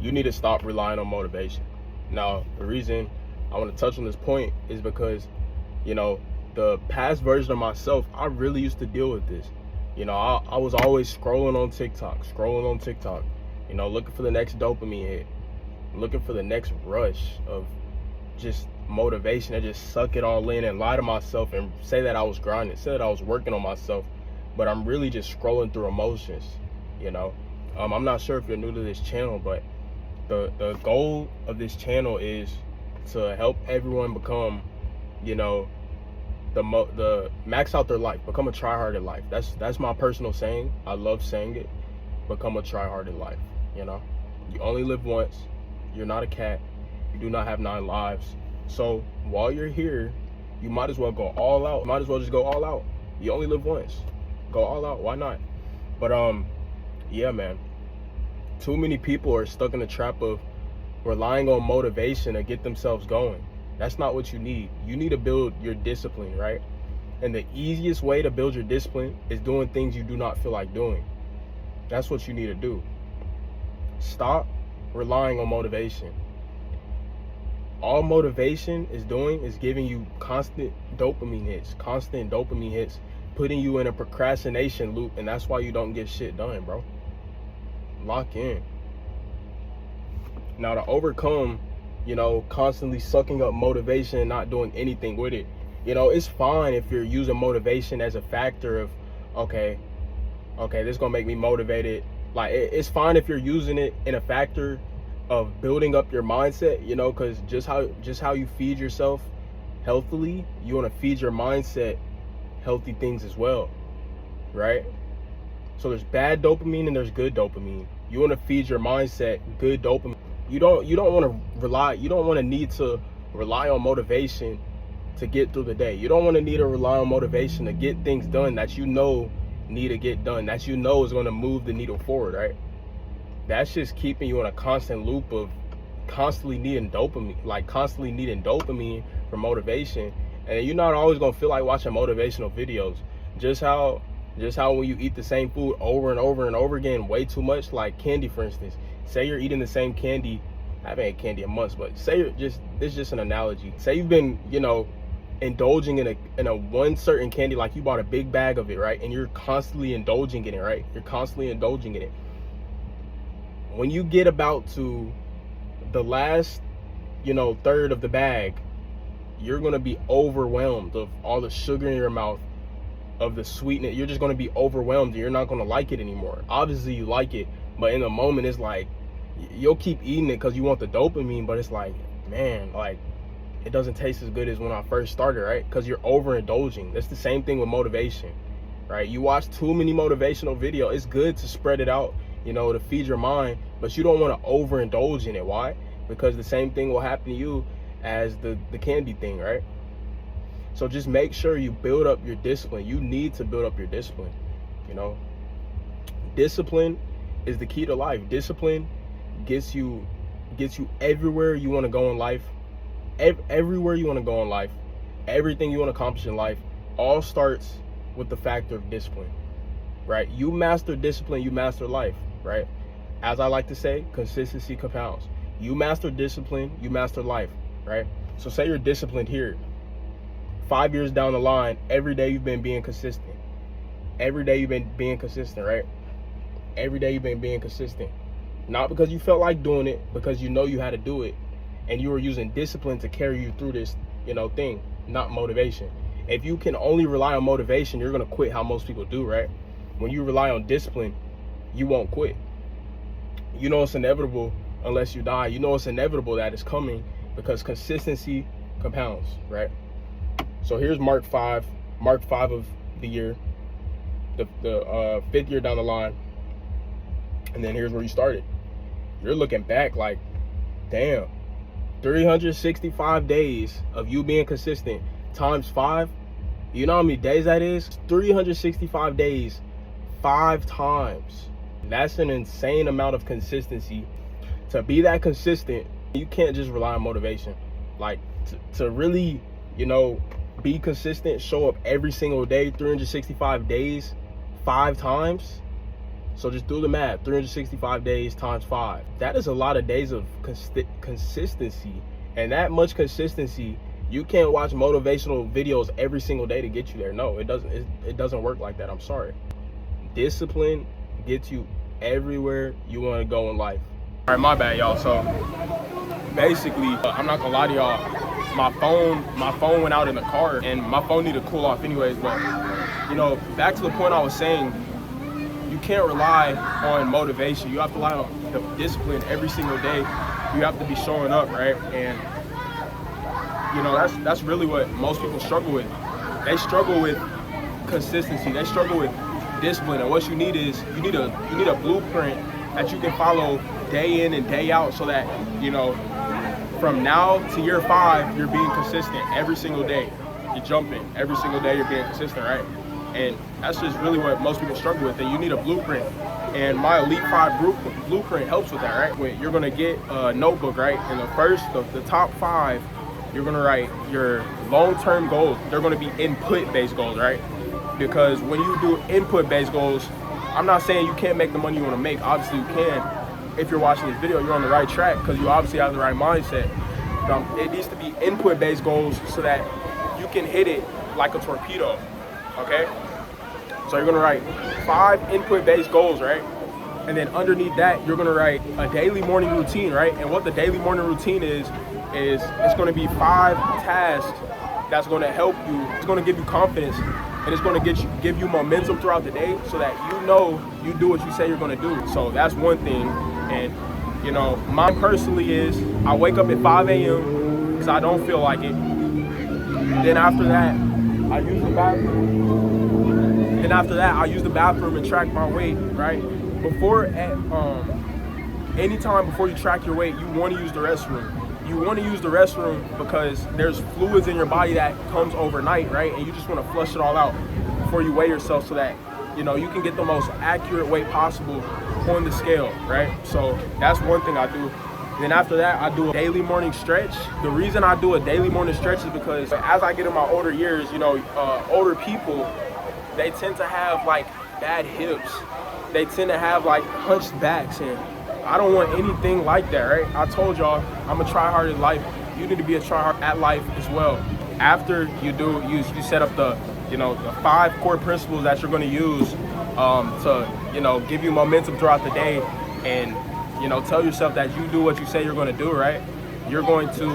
you need to stop relying on motivation. Now, the reason I want to touch on this point is because, you know, the past version of myself, I really used to deal with this. You know, I was always scrolling on TikTok, you know, looking for the next dopamine hit, looking for the next rush of just motivation to just suck it all in and lie to myself and say that I was grinding, say that I was working on myself, but I'm really just scrolling through emotions, you know. I'm not sure if you're new to this channel, but the goal of this channel is to help everyone become, you know, the max out their life, become a try-hard in life. That's my personal saying. I love saying it. Become a try-hard in life. You know, you only live once. You're not a cat. You do not have 9 lives. So while you're here, you might as well go all out. Might as well just go all out. You only live once. Go all out. Why not? But yeah, man. Too many people are stuck in the trap of relying on motivation to get themselves going. That's not what you need. You need to build your discipline, right? And the easiest way to build your discipline is doing things you do not feel like doing. That's what you need to do. Stop relying on motivation. All motivation is doing is giving you constant dopamine hits, putting you in a procrastination loop, and that's why you don't get shit done, bro. Lock in. Now, to overcome, you know, constantly sucking up motivation and not doing anything with it, you know, it's fine if you're using motivation as a factor of, okay, this is gonna make me motivated. Like, it's fine if you're using it in a factor of building up your mindset, you know, because just how you feed yourself healthily, you want to feed your mindset healthy things as well, right? So there's bad dopamine and there's good dopamine. You want to feed your mindset good dopamine. You don't want to need to rely on motivation to get through the day. You don't want to need to rely on motivation to get things done that you know need to get done, that you know is going to move the needle forward, right? That's just keeping you in a constant loop of constantly needing dopamine for motivation. And you're not always going to feel like watching motivational videos. Just how when you eat the same food over and over and over again way too much, like candy, for instance. Say you're eating the same candy. I haven't had candy in months, but say this is just an analogy. Say you've been, you know, indulging in a one certain candy, like you bought a big bag of it, right? And you're constantly indulging in it, right? You're constantly indulging in it. When you get about to the last, you know, third of the bag, you're going to be overwhelmed of all the sugar in your mouth, of the sweetness. You're just going to be overwhelmed and you're not going to like it anymore. Obviously you like it, but in the moment it's like you'll keep eating it because you want the dopamine, but it's like, man, like it doesn't taste as good as when I first started, right? Because you're overindulging. That's the same thing with motivation, right? You watch too many motivational videos. It's good to spread it out, you know, to feed your mind, but you don't want to overindulge in it. Why? Because the same thing will happen to you as the candy thing, right? So just make sure you build up your discipline. You need to build up your discipline, you know. Discipline is the key to life. Discipline gets you everywhere you want to go in life. Everywhere you want to go in life, everything you want to accomplish in life, all starts with the factor of discipline, right? You master discipline, you master life, right? As I like to say, consistency compounds. You master discipline, you master life, right? So say you're disciplined here. 5 years down the line, every day you've been being consistent. Every day you've been being consistent, right? Every day you've been being consistent. Not because you felt like doing it, because you know you had to do it. And you were using discipline to carry you through this, you know, thing, not motivation. If you can only rely on motivation, you're going to quit how most people do, right? When you rely on discipline, you won't quit. You know it's inevitable unless you die. You know it's inevitable that it's coming because consistency compounds, right? So here's Mark 5 of the year, the 5th year down the line. And then here's where you started. You're looking back like, damn, 365 days of you being consistent times 5. You know how many days that is? 365 days, 5 times. That's an insane amount of consistency. To be that consistent, you can't just rely on motivation. Like to really, you know, be consistent, show up every single day, 365 days, 5 times. So just do the math, 365 days times 5. That is a lot of days of consistency. And that much consistency, you can't watch motivational videos every single day to get you there. No, it doesn't work like that. I'm sorry. Discipline gets you everywhere you want to go in life. All right, my bad, y'all. So basically, I'm not gonna lie to y'all, my phone went out in the car and my phone needed to cool off anyways. But you know, back to the point I was saying, you can't rely on motivation. You have to rely on the discipline every single day. You have to be showing up, right? And you know, that's really what most people struggle with. They struggle with consistency. They struggle with discipline. And what you need is you need a blueprint that you can follow day in and day out, so that, you know, from now to year 5, you're being consistent every single day. You're jumping every single day. You're being consistent, right? And that's just really what most people struggle with. And you need a blueprint. And my Elite 5 blueprint helps with that, right? When you're gonna get a notebook, right? And the top 5, you're gonna write your long-term goals. They're gonna be input-based goals, right? Because when you do input-based goals, I'm not saying you can't make the money you wanna make. Obviously you can. If you're watching this video, you're on the right track because you obviously have the right mindset. It needs to be input-based goals so that you can hit it like a torpedo, okay? So you're gonna write 5 input-based goals, right? And then underneath that, you're gonna write a daily morning routine, right? And what the daily morning routine is it's gonna be 5 tasks that's gonna help you. It's gonna give you confidence, and it's gonna give you momentum throughout the day, so that you know you do what you say you're gonna do. So that's one thing. And you know, mine personally is I wake up at 5 a.m. because I don't feel like it. Then after that, I use the bathroom. And track my weight, right? Anytime before you track your weight, you want to use the restroom. You want to use the restroom because there's fluids in your body that comes overnight, right? And you just want to flush it all out before you weigh yourself, so that, you know, you can get the most accurate weight possible on the scale, right? So that's one thing I do. Then after that, I do a daily morning stretch. The reason I do a daily morning stretch is because as I get in my older years, you know, older people, they tend to have like bad hips. They tend to have like hunched backs, and I don't want anything like that, right? I told y'all, I'm a try-hard in life. You need to be a try-hard at life as well. After you set up the 5 core principles that you're going to use to, you know, give you momentum throughout the day, and, you know, tell yourself that you do what you say you're going to do, right? You're going to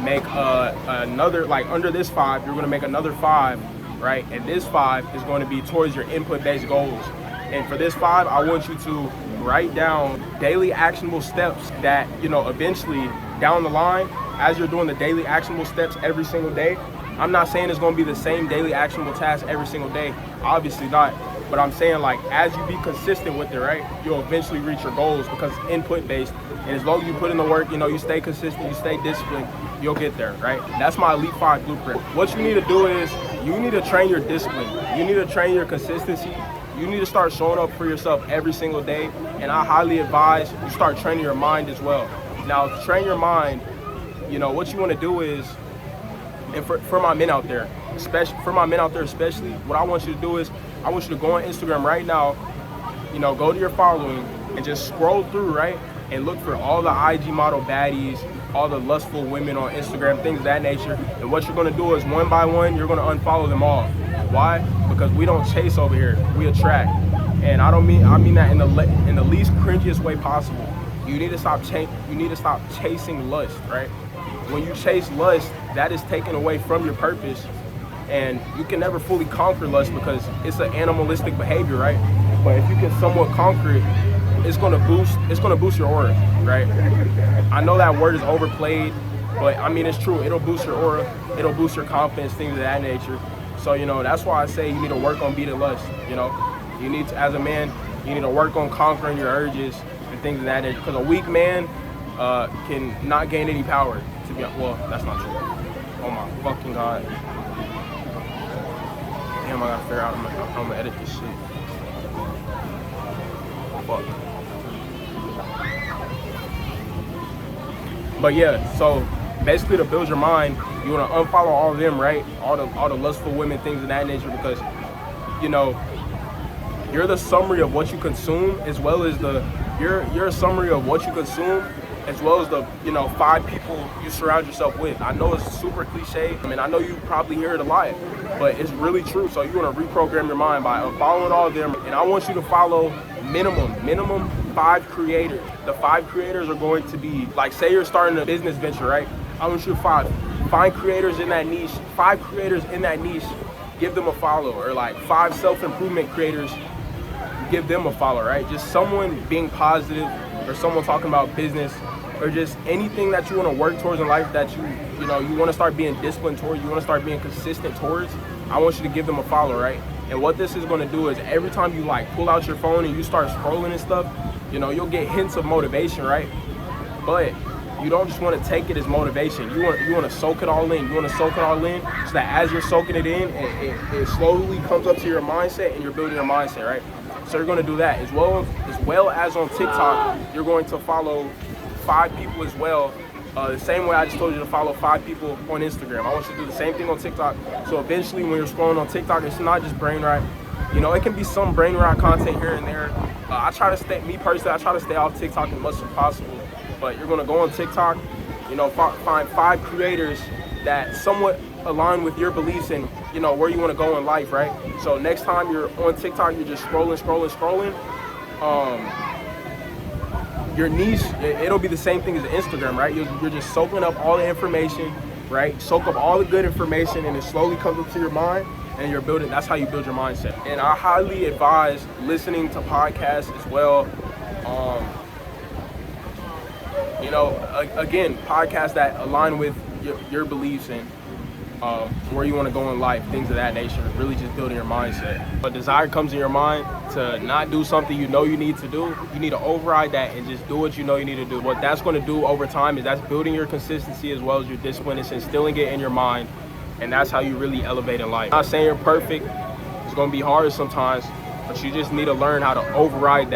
make another, like under this 5, you're going to make another 5, right? And this 5 is going to be towards your input-based goals. And for this 5, I want you to write down daily actionable steps that, you know, eventually down the line, as you're doing the daily actionable steps every single day, I'm not saying it's going to be the same daily actionable task every single day, obviously not, but I'm saying, like, as you be consistent with it, right, you'll eventually reach your goals because it's input based. And as long as you put in the work, you know, you stay consistent, you stay disciplined, you'll get there, right? That's my Elite 5 blueprint. What you need to do is you need to train your discipline. You need to train your consistency. You need to start showing up for yourself every single day. And I highly advise you start training your mind as well. Now, to train your mind, you know, what you want to do is, and for my men out there, especially, what I want you to do is, I want you to go on Instagram right now, you know, go to your following and just scroll through, right? And look for all the IG model baddies, all the lustful women on Instagram, things of that nature. And what you're gonna do is, one by one, you're gonna unfollow them all. Why? Because we don't chase over here, we attract. And I mean that in the least cringiest way possible. You need to stop chasing lust, right? When you chase lust, that is taken away from your purpose, and you can never fully conquer lust because it's an animalistic behavior, right? But if you can somewhat conquer it, it's gonna boost your aura, right? I know that word is overplayed, but I mean, it's true. It'll boost your aura, it'll boost your confidence, things of that nature. So, you know, that's why I say you need to work on beating lust. You know, you need to, as a man, you need to work on conquering your urges and things of that nature. Because a weak man can not gain any power. To be well, that's not true. Oh my fucking god! Damn, I gotta figure out how I'm gonna edit this shit. Fuck. But yeah, so basically, to build your mind, you want to unfollow all of them, right? All the lustful women, things of that nature, because, you know, you're the summary of what you consume, as well as you're a summary of what you consume, as well as the 5 people you surround yourself with. I know it's super cliche. I mean, I know you probably hear it a lot, but it's really true. So you want to reprogram your mind by following all of them, and I want you to follow minimum 5 creators. The 5 creators are going to be, like, say you're starting a business venture, right? I want you to find creators in that niche, 5 creators in that niche, give them a follow, or like 5 self-improvement creators, give them a follow, right? Just someone being positive, or someone talking about business, or just anything that you want to work towards in life that you want to start being disciplined towards, you want to start being consistent towards. I want you to give them a follow, right? And what this is going to do is every time you like pull out your phone and you start scrolling and stuff, you'll get hints of motivation, right? But you don't just want to take it as motivation. You want to soak it all in. You want to soak it all in so that as you're soaking it in, it slowly comes up to your mindset, and you're building your mindset, right? So you're going to do that as well as on TikTok. You're going to follow 5 people as well. The same way I just told you to follow 5 people on Instagram. I want you to do the same thing on TikTok. So eventually when you're scrolling on TikTok, it's not just brain rot. It can be some brain rot content here and there. I try to stay off TikTok as much as possible. But you're gonna go on TikTok, find 5 creators that somewhat align with your beliefs and where you want to go in life, right? So next time you're on TikTok, you're just scrolling. Your niche, it'll be the same thing as Instagram, right? You're just soaking up all the information, right? Soak up all the good information, and it slowly comes up to your mind, and you're building. That's how you build your mindset. And I highly advise listening to podcasts as well. Again, podcasts that align with your beliefs and where you want to go in life, things of that nature, really just building your mindset. A desire comes in your mind to not do something you need to do. You need to override that and just do what you need to do. What that's going to do over time is that's building your consistency as well as your discipline. It's instilling it in your mind, and that's how you really elevate in life. I'm not saying you're perfect. It's going to be hard sometimes, but you just need to learn how to override that.